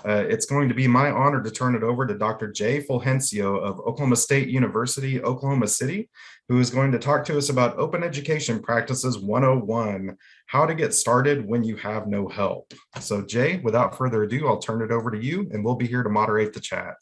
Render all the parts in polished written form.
It's going to be my honor to turn it over to Dr. Jay Fulgencio of Oklahoma State University, Oklahoma City, who is going to talk to us about Open Education Practices 101, how to get started when you have no help. So Jay, without further ado, I'll turn it over to you and we'll be here to moderate the chat.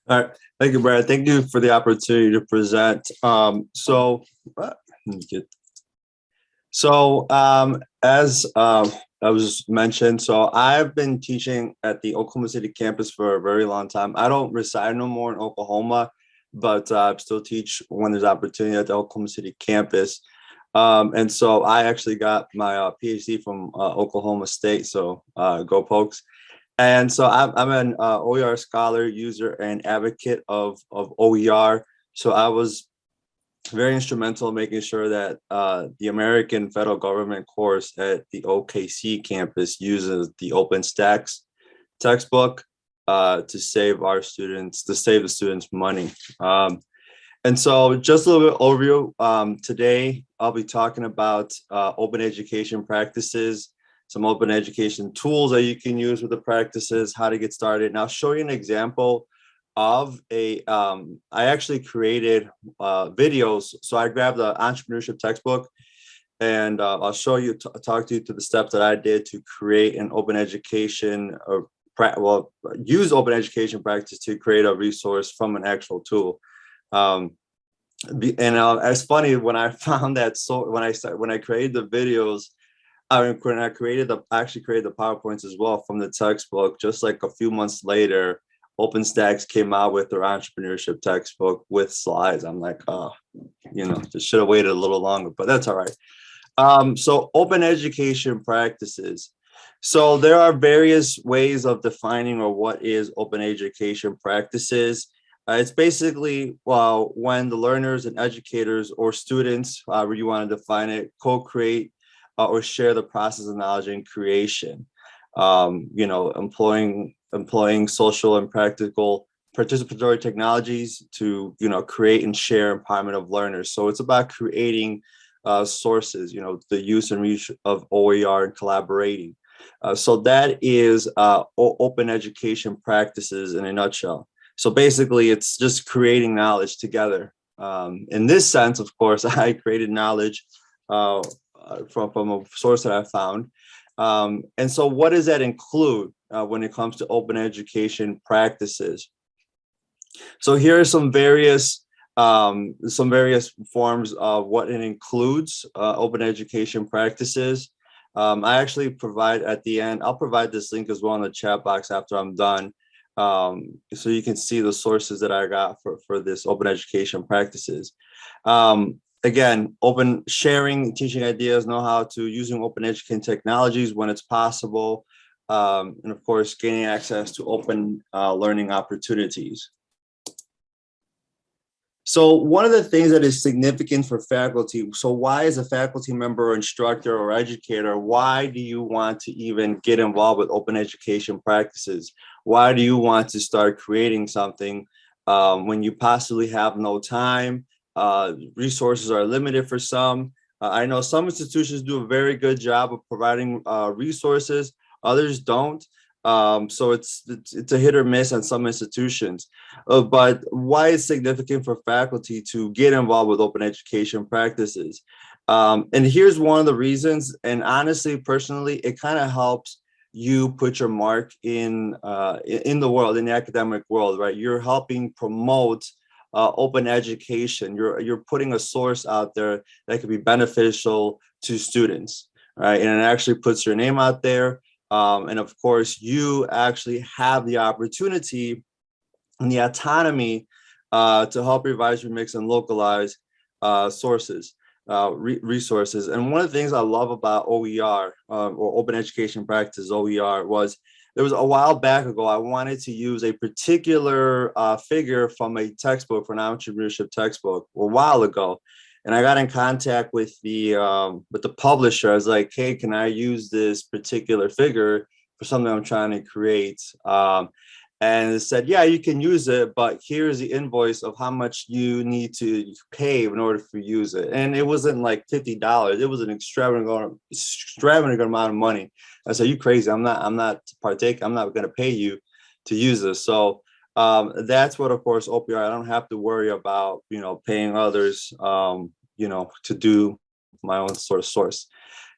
All right. Thank you, Brad. Thank you for the opportunity to present. As I was mentioned, so I've been teaching at the Oklahoma City campus for a very long time. I don't reside no more in Oklahoma, but I still teach when there's opportunity at the Oklahoma City campus. And so I actually got my PhD from Oklahoma State, so go Pokes. And so I'm an OER scholar, user, and advocate of OER. So I was very instrumental in making sure that the American federal government course at the OKC campus uses the OpenStax textbook to save the students money. And so just a little bit overview. Today, I'll be talking about open education practices, some open education tools that you can use with the practices, how to get started. And I'll show you an example of I actually created videos. So I grabbed the entrepreneurship textbook and I'll show you, talk to you to the steps that I did to create an open education use open education practice to create a resource from an actual tool. It's funny when I found that, so when I created the videos, when I actually created the PowerPoints as well from the textbook, just like a few months later, OpenStax came out with their entrepreneurship textbook with slides. I'm like, oh, just should have waited a little longer, but that's all right. So open education practices. So there are various ways of defining or what is open education practices. It's basically when the learners and educators or students, however you want to define it, co-create or share the process of knowledge and creation, employing social and practical participatory technologies to, create and share empowerment of learners. So it's about creating sources, the use and reach of OER and collaborating. So that is open education practices in a nutshell. So basically it's just creating knowledge together. In this sense, of course, I created knowledge from a source that I found. And so what does that include when it comes to open education practices? So here are some various forms of what it includes, open education practices. I actually provide at the end, I'll provide this link as well in the chat box after I'm done. So you can see the sources that I got for this open education practices. Again, open sharing, teaching ideas, know how to using open education technologies when it's possible, and of course, gaining access to open learning opportunities. So one of the things that is significant for faculty, so why as a faculty member or instructor or educator, why do you want to even get involved with open education practices? Why do you want to start creating something when you possibly have no time? Resources are limited for some. I know some institutions do a very good job of providing resources, others don't. So it's a hit or miss on some institutions. But why it's significant for faculty to get involved with open education practices? And here's one of the reasons, and honestly, personally, it kind of helps you put your mark in the world, in the academic world, right? You're helping promote open education. You're putting a source out there that could be beneficial to students, right? And it actually puts your name out there. And of course, you actually have the opportunity and the autonomy to help revise, remix, and localize resources. And one of the things I love about OER or Open Education Practice OER was there was a while back ago, I wanted to use a particular figure from a textbook, for an entrepreneurship textbook, a while ago. And I got in contact with the publisher. I was like, hey, can I use this particular figure for something I'm trying to create? and it said, yeah, you can use it, but here's the invoice of how much you need to pay in order to use it. And it wasn't like $50. It was an extravagant amount of money. I said, you crazy. I'm not partake. I'm not going to pay you to use this. So that's what, of course, OPR, I don't have to worry about, paying others, to do my own sort of source.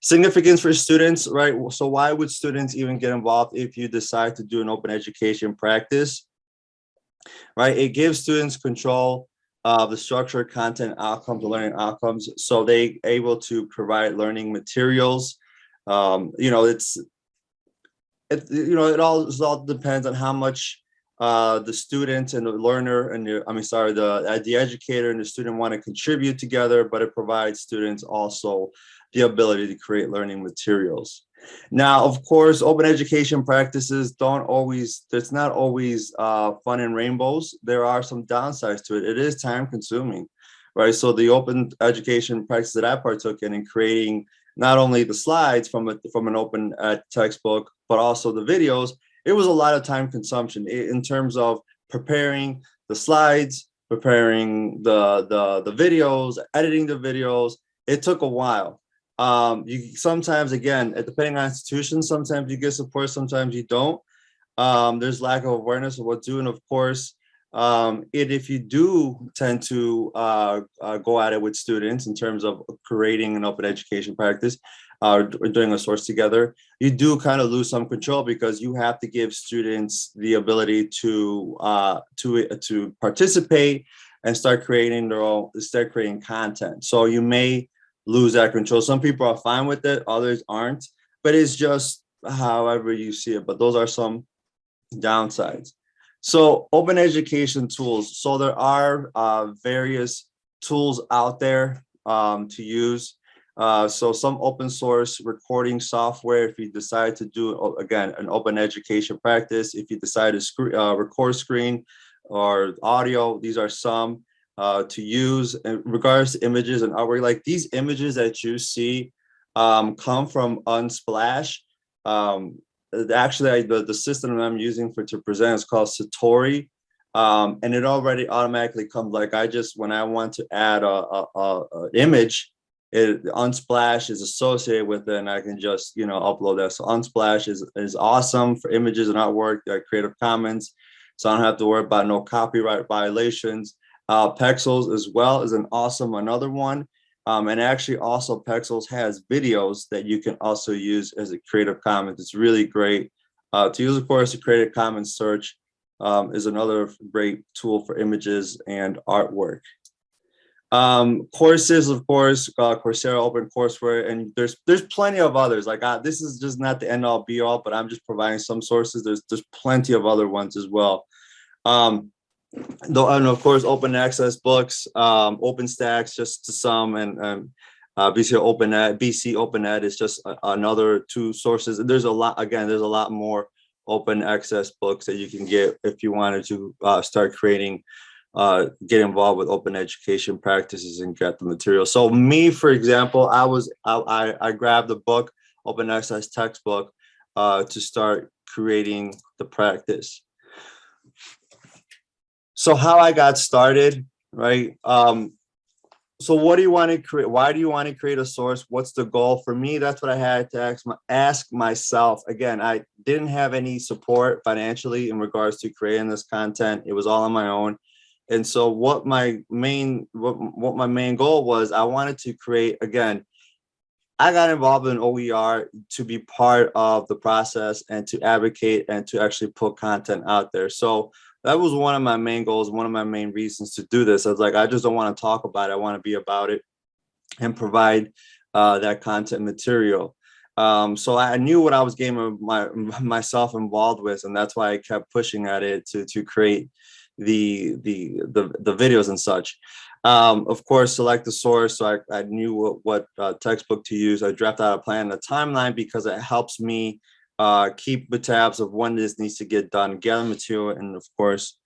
Significance for students, right? So why would students even get involved if you decide to do an open education practice, right? It gives students control of the structure, content, outcomes, learning outcomes. So they able to provide learning materials. It all depends on how much the student and the learner and the educator and the student want to contribute together, but it provides students also the ability to create learning materials. Now, of course, open education practices it's not always fun and rainbows. There are some downsides to it. It is time consuming, right? So the open education practice that I partook in creating not only the slides from an open textbook, but also the videos, it was a lot of time consumption in terms of preparing the slides, preparing the videos, editing the videos. It took a while. You sometimes, again, depending on institutions, sometimes you get support, sometimes you don't. There's lack of awareness of what to do. And of course, if you do tend to go at it with students in terms of creating an open education practice, or doing a source together, you do kind of lose some control because you have to give students the ability to participate and start creating content. So you may lose that control. Some people are fine with it, others aren't, but it's just however you see it. But those are some downsides. So open education tools. So there are various tools out there to use. So some open source recording software, if you decide to do, again, an open education practice, if you decide to record screen or audio, these are some to use. In regards to images and artwork, like these images that you see come from Unsplash. Actually, the system I'm using to present is called Satori. And it already automatically comes, like when I want to add an image, Unsplash is associated with it, and I can just upload that. So Unsplash is awesome for images and artwork, Creative Commons, so I don't have to worry about no copyright violations. Pexels as well is another one, and actually also Pexels has videos that you can also use as a Creative Commons. It's really great to use. Of course, the Creative Commons search is another great tool for images and artwork. Courses, of course, Coursera open courseware, and there's plenty of others. Like this is just not the end all be all, but I'm just providing some sources. There's plenty of other ones as well. And of course, open access books, OpenStax, just to some, and BC Open Ed is just another two sources. There's a lot more open access books that you can get if you wanted to start creating. Get involved with open education practices and get the material. So me, for example, I grabbed the book, open access textbook, to start creating the practice. So how I got started, right? So what do you want to create? Why do you want to create a source? What's the goal? For me, that's what I had to ask myself. Again, I didn't have any support financially in regards to creating this content. It was all on my own. And so what my main goal was, I wanted to create, again, I got involved in OER to be part of the process and to advocate and to actually put content out there. So that was one of my main goals, one of my main reasons to do this. I was like, I just don't want to talk about it. I want to be about it and provide that content material. So I knew what I was getting myself involved with, and that's why I kept pushing at it to create the videos and such. Of course, select the source. So I knew what textbook to use. I drafted out a plan, a timeline, because it helps me keep the tabs of when this needs to get done, gather material, and of course,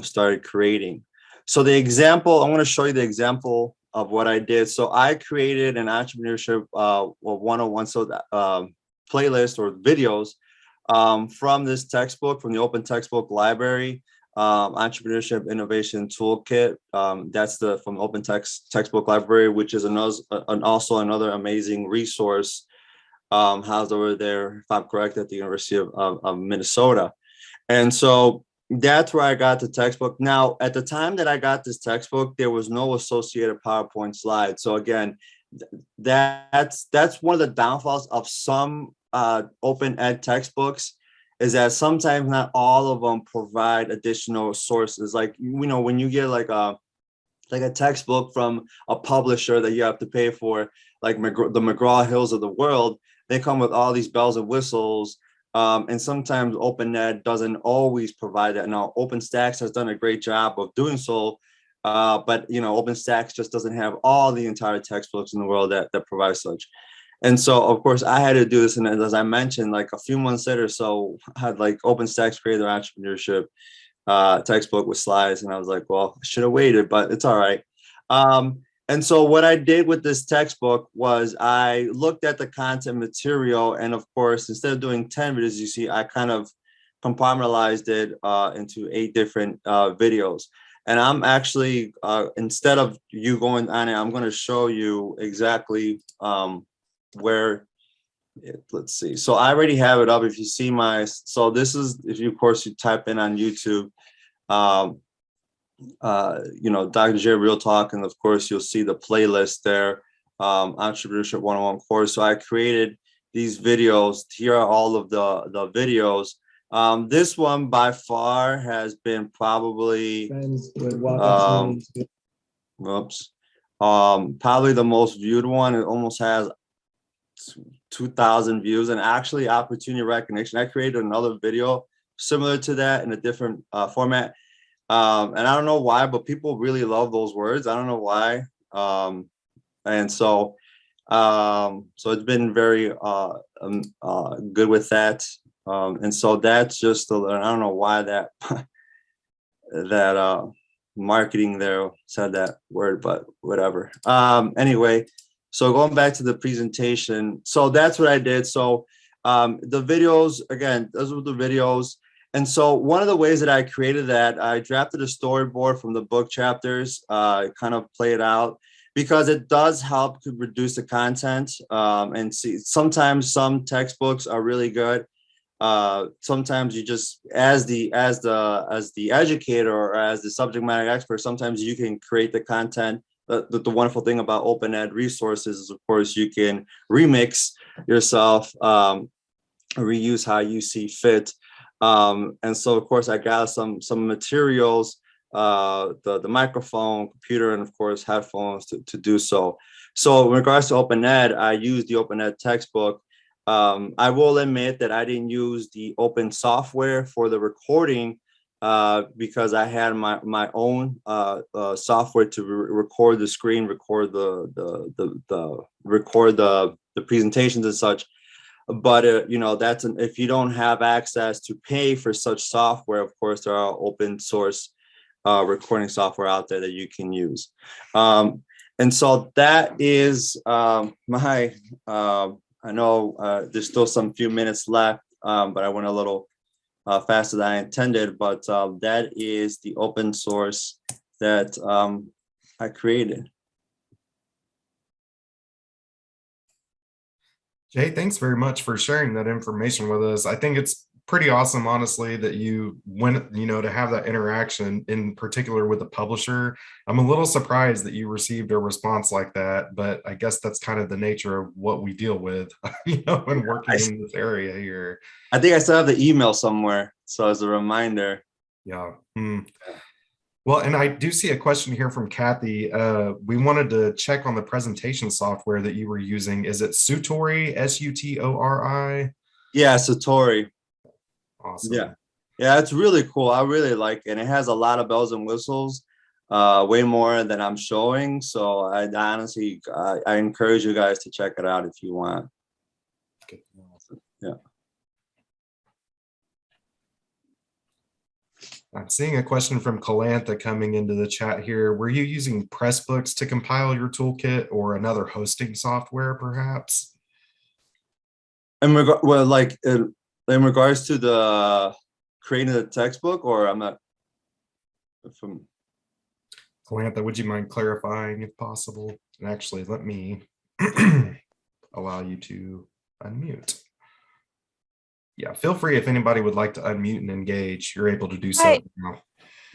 started creating. So the example, I want to show you the example of what I did. So I created an entrepreneurship 101 playlist or videos from this textbook, from the Open Textbook Library, Entrepreneurship Innovation Toolkit. That's from Open Textbook Library, which is also another amazing resource housed over there, if I'm correct, at the University of Minnesota. And so that's where I got the textbook. Now, at the time that I got this textbook, there was no associated PowerPoint slides. So again, that's one of the downfalls of some open ed textbooks, is that sometimes not all of them provide additional sources. Like, when you get like a textbook from a publisher that you have to pay for, like the McGraw-Hills of the world, they come with all these bells and whistles. And sometimes OpenEd doesn't always provide that. Now, OpenStax has done a great job of doing so, but OpenStax just doesn't have all the entire textbooks in the world that provide such. And so, of course, I had to do this, and as I mentioned, like a few months later, so I had like OpenStax create their entrepreneurship textbook with slides, and I was like, well, I should have waited, but it's all right. And so what I did with this textbook was I looked at the content material, and of course, instead of doing 10 videos, you see, I kind of compartmentalized it into 8 different videos. And I'm actually, instead of you going on it, I'm going to show you exactly where, let's see. So I already have it up. If you see so this is, if you, of course, you type in on YouTube, Dr. J Real Talk, and of course you'll see the playlist there, Entrepreneurship 101 course. So I created these videos. Here are all of the videos. This one by far has been probably probably the most viewed one. It almost has 2,000 views, and actually opportunity recognition. I created another video similar to that in a different format. And I don't know why, but people really love those words. I don't know why. And so it's been very good with that. And so that's just, I don't know why that marketing there said that word, but whatever. Anyway, so going back to the presentation. So that's what I did. So the videos, again, those were the videos. And so one of the ways that I created that, I drafted a storyboard from the book chapters, kind of play it out, because it does help to reduce the content. And see, sometimes some textbooks are really good. Sometimes you just, as the educator or as the subject matter expert, sometimes you can create the content. The wonderful thing about open ed resources is, of course, you can remix yourself, reuse how you see fit. And so, of course, I got some materials, the microphone, computer, and of course, headphones to do so. So in regards to open ed, I used the open ed textbook. I will admit that I didn't use the open software for the recording because I had my own software to record the screen, record the presentations and such. But that's if you don't have access to pay for such software, of course, there are open source recording software out there that you can use. And so that is my. I know there's still some few minutes left, but I went a little faster than I intended. But that is the open source that I created. Jay, thanks very much for sharing that information with us. I think it's pretty awesome, honestly, that you went, to have that interaction in particular with the publisher. I'm a little surprised that you received a response like that, but I guess that's kind of the nature of what we deal with, when working in this area here. I think I still have the email somewhere, so as a reminder. Yeah. Well, and I do see a question here from Kathy. We wanted to check on the presentation software that you were using. Is it Sutori, Sutori? Yeah, Satori. Awesome. Yeah, it's really cool. I really like it. And it has a lot of bells and whistles, way more than I'm showing. So I honestly, I encourage you guys to check it out if you want. Yeah. I'm seeing a question from Kalantha coming into the chat here. Were you using Pressbooks to compile your toolkit or another hosting software, perhaps? And well, like In regards to the creating the textbook, or I'm not from. Samantha, would you mind clarifying if possible? And actually, let me allow you to unmute. Yeah, feel free if anybody would like to unmute and engage, you're able to do so Hi. now.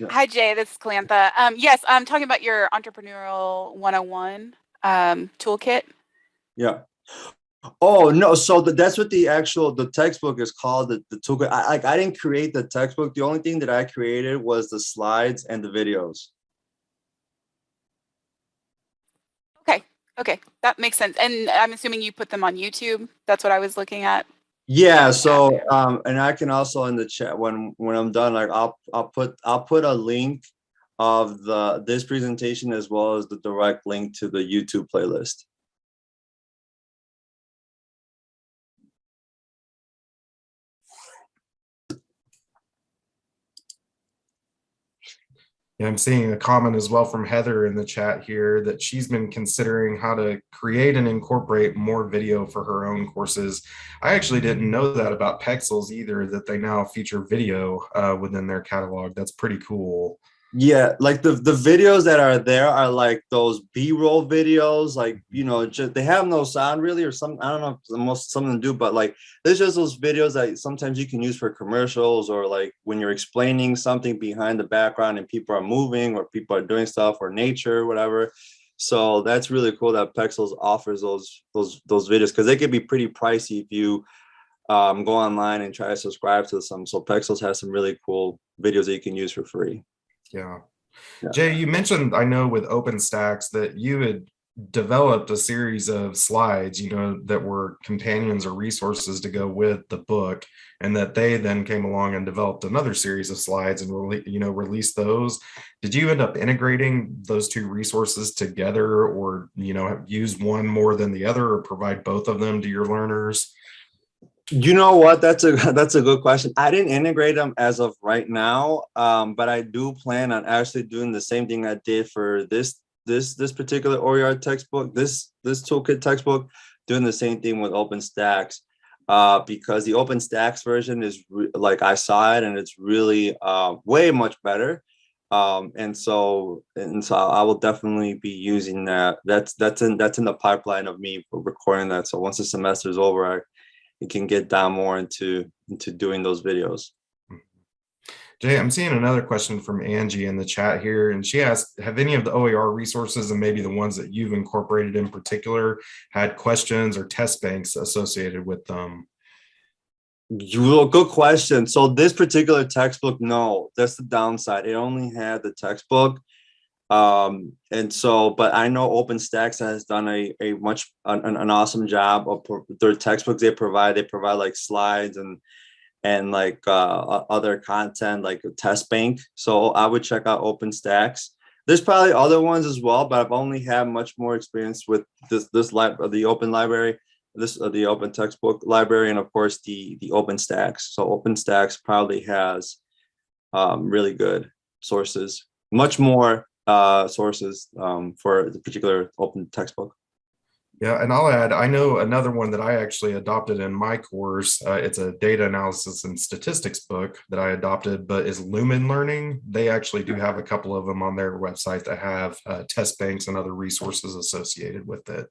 Hi, Jay. This is Calantha. Yes, I'm talking about your Entrepreneurial 101 toolkit. Yeah. Oh no, so that's what the textbook is called, the toolkit. I didn't create the textbook. The only thing that I created was the slides and the videos. Okay, that makes sense. And I'm assuming you put them on YouTube. That's what I was looking at. Yeah, so and I can also in the chat when I'm done, like I'll put a link of this presentation as well as the direct link to the YouTube playlist. Yeah, I'm seeing a comment as well from Heather in the chat here that she's been considering how to create and incorporate more video for her own courses. I actually didn't know that about Pexels either, that they now feature video within their catalog. That's pretty cool. Yeah, like the videos that are there are like those B-roll videos, like, you know, just they have no sound really, or some, I don't know if some of them do, but like there's just those videos that sometimes you can use for commercials, or like when you're explaining something behind the background and people are moving or people are doing stuff, or nature, whatever. So that's really cool that Pexels offers those videos, because they can be pretty pricey if you go online and try to subscribe to some. So Pexels has some really cool videos that you can use for free. Yeah. Yeah. Jay, you mentioned, I know with OpenStax that you had developed a series of slides, you know, that were companions or resources to go with the book, and that they then came along and developed another series of slides and released those. Did you end up integrating those two resources together, or, you know, use one more than the other, or provide both of them to your learners? You know what? That's a good question. I didn't integrate them as of right now, but I do plan on actually doing the same thing I did for this particular OER textbook, this toolkit textbook, doing the same thing with OpenStax, because the OpenStax version is like, I saw it and it's really way much better. And so I will definitely be using that. That's in the pipeline of me recording that. So once the semester is over, you can get down more into doing those videos. Jay, I'm seeing another question from Angie in the chat here, and she asked, have any of the OER resources, and maybe the ones that you've incorporated in particular, had questions or test banks associated with them? Good question. So this particular textbook, no, that's the downside. It only had the textbook. And so, but I know OpenStax has done an awesome job of their textbooks. They provide like slides and like other content, like a test bank. So I would check out OpenStax. There's probably other ones as well, but I've only had much more experience with the Open Library, the Open Textbook Library, and of course the OpenStax. So OpenStax probably has really good sources, much more sources for the particular open textbook. Yeah, and I'll add, I know another one that I actually adopted in my course. It's a data analysis and statistics book that I adopted, but is Lumen Learning. They actually do have a couple of them on their website that have test banks and other resources associated with it.